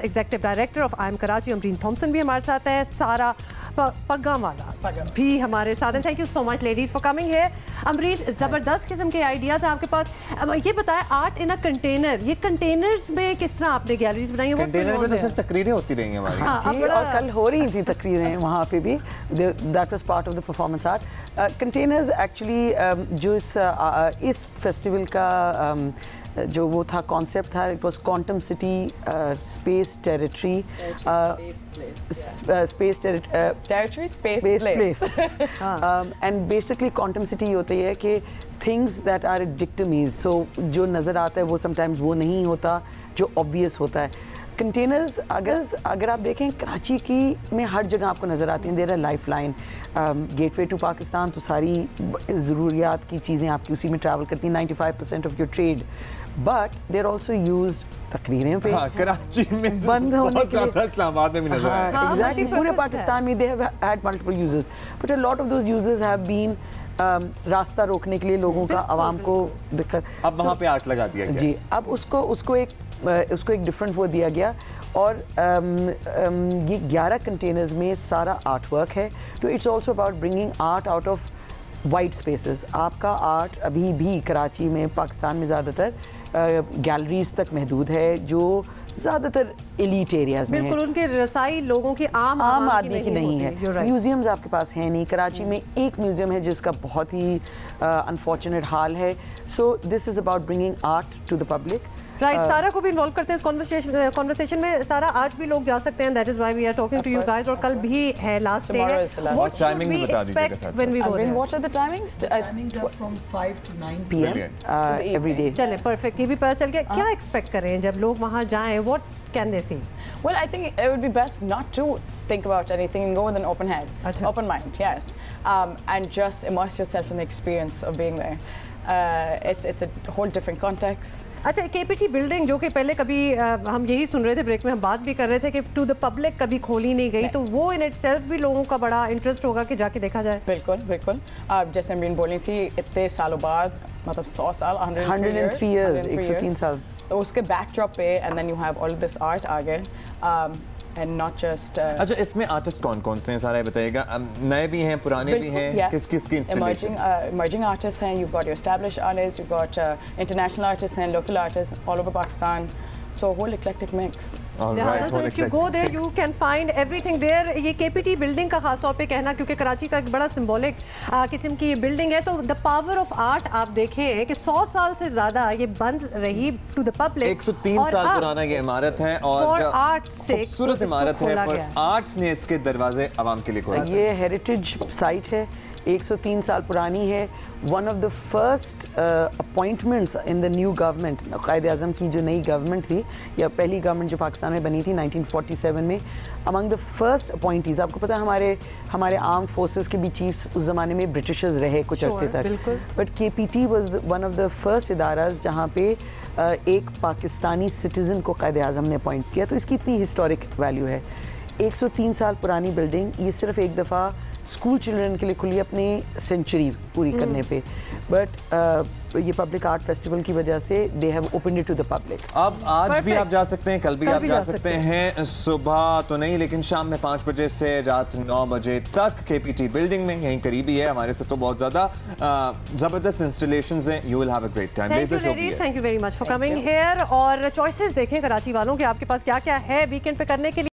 Business executive director of IIM Karachi Amreen Thomson भी हमारे साथ है, सारा पग्गाम वाला भी हमारे साथ हैं। Thank you so much ladies for coming here. Amreen, जबरदस्त किस्म के आइडियाज हैं आपके पास। ये बताएं, आर्ट इन अ कंटेनर, ये कंटेनर्स में किस तरह आपने गैलरीज बनाई है? कंटेनर में तो सिर्फ तकरीरें होती रही हैं हमारी। जी, और कल हो रही थी तकरीरें वहाँ पे भी, that was part of the performance art. Containers actually जो इस फेस्टिवल का जो वो था कॉन्सेप्ट था, it was quantum city space territory space territory space place and basically quantum city होती है कि थिंग्स दैट आर डिक्टमीज, सो जो नज़र आता है वो समटाइम्स वो नहीं होता जो ऑब्वियस होता है। कंटेनर्स अगर आप देखें कराची की में हर जगह आपको नज़र आती हैं। There are life line, gateway to Pakistan, तो सारी ज़रूरियात की चीज़ें आपकी उसी में ट्रैवल करती हैं, 95% of your trade, but there also used तकरीरें पे कराची में बंद होने के लिए, इस्लामाबाद में भी नजर आया। एग्जैक्टली पूरे पाकिस्तान में they have had multiple users, but a lot of those users have been रास्ता रोकने के लिए लोगों का आवाम को दिक्कत। अब वहाँ पे आर्ट लगा दिया गया जी, अब उसको एक डिफरेंट वो दिया गया और ये 11 कंटेनर्स में सारा आर्ट वर्क है। तो it's also about bringing art out of white spaces. आपका आर्ट अभी भी कराची में, पाकिस्तान में ज़्यादातर गैलरीज तक महदूद है जो ज़्यादातर एलीट एरियाज में है। बिल्कुल, उनके रसाई लोगों की आम आदमी की नहीं है। म्यूजियम्स आपके पास है नहीं। कराची में एक म्यूजियम है जिसका बहुत ही अनफॉर्चुनेट हाल है। So this is about bringing art to the public. Right, Sara को भी इन्वॉल्व करते हैं इस कॉन्वर्सेशन में। सारा, आज भी लोग जा सकते हैं, that is why we are talking to you guys, और कल भी है लास्ट डे है। व्हाट टाइमिंग भी बता दीजिएगा when we go there. What are the timings? Timings are from 5 to 9 PM every day. चलें, परफेक्ट, ये भी पता चल गया। क्या एक्सपेक्ट कर रहे हैं जब लोग वहाँ जाएं? What can they see? Well, I think it would be best not to think about anything and go with an open head, open mind, yes, and just immerse yourself in the experience of being there. It's a whole different context. अच्छा, KPT building जो कि पहले कभी हम यही सुन रहे थे, break में हम बात भी कर रहे थे कि टू द पब्लिक कभी खोली नहीं गई, तो वो इन इटसेल्फ भी लोगों का बड़ा इंटरेस्ट होगा कि जाके देखा जाए। बिल्कुल बिल्कुल। जैसे अमरीन बोली थी, इतने सालों बाद, मतलब 100 साल, 103 years, 103 साल, तो उसके बैकड्रॉप पे and then you have all this art आगे and not just अच्छा, इसमें आर्टिस्ट कौन कौन से हैं सारा बताइएगा? नए भी हैं, पुराने भी हैं, किस किस की इंस्टॉलेशन? emerging artists हैं, you've got your established artists, you've got international artists हैं, local artists all over Pakistan, so a whole eclectic mix. So if you go there you can find everything there. ये KPT building का खास तौर पे कहना, क्योंकि कराची का एक बड़ा सिंबॉलिक किस्म की बिल्डिंग है, तो द पावर ऑफ आर्ट आप देखें कि 100 साल से ज़्यादा ये बंद रही टू द पब्लिक। 103 साल पुराना ये इमारत है और आर्ट से खूबसूरत इमारत है, पर आर्ट्स ने इसके दरवाजे आवाम के लिए खोले। ये हेरिटेज साइट है, 103 साल पुरानी है। One of the first appointments in the new government, Quaid Azam की जो नई गवर्नमेंट थी, या पहली गवर्नमेंट जो पाकिस्तान में बनी थी 1947 में, अमंग द फर्स्ट अपॉइंटीज़, आपको पता है हमारे आर्म फोर्सेस के भी चीफ्स उस ज़माने में ब्रिटिशर्स रहे कुछ अरसे तक, but KPT was one of the first इदाराज जहाँ पे एक पाकिस्तानी सिटीज़न को कायद आज़म ने अपॉइंट किया। तो इसकी इतनी हिस्टोरिक वैल्यू है। 103 साल पुरानी बिल्डिंग, ये सिर्फ एक दफ़ा स्कूल चिल्ड्रन के लिए खुली अपनी सेंचुरी पूरी करने पे, बट ये पब्लिक आर्ट फेस्टिवल की वजह से they have opened it to the public. अब आज भी आप जा सकते हैं, कल भी आप जा सकते हैं, सुबह तो नहीं लेकिन शाम में 5 बजे से रात 9 बजे तक KPT बिल्डिंग में, यहीं करीबी है हमारे से, तो बहुत ज़्यादा ज़बरदस्त इंस्टॉलेशंस हैं। You will have a great time. Thank you very much for coming here. और चॉइसेस देखें कराची वालों के, आपके पास क्या क्या है वीकेंड पे करने के लिए।